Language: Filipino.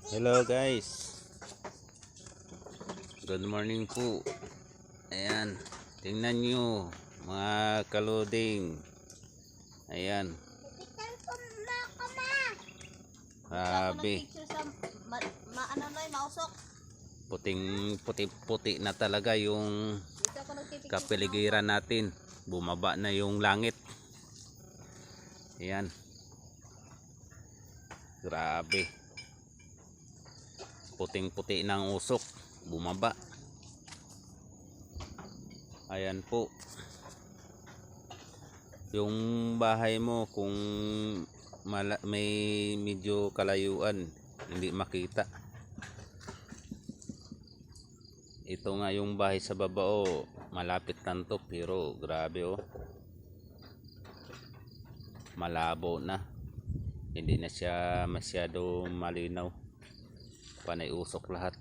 Hello guys, good morning po. Ayan, tingnan nyo mga kaloding. Ayan, grabe, puting puti na talaga yung kapiligiran natin. Bumaba na yung langit. Ayan, grabe, puting puti ng usok, bumaba. Ayan po, yung bahay mo kung may medyo kalayuan, hindi makita. Ito nga yung bahay sa baba, oh, malapit tanto, pero grabe, oh, malabo na, hindi na siya masyado malinaw, panay usok lahat.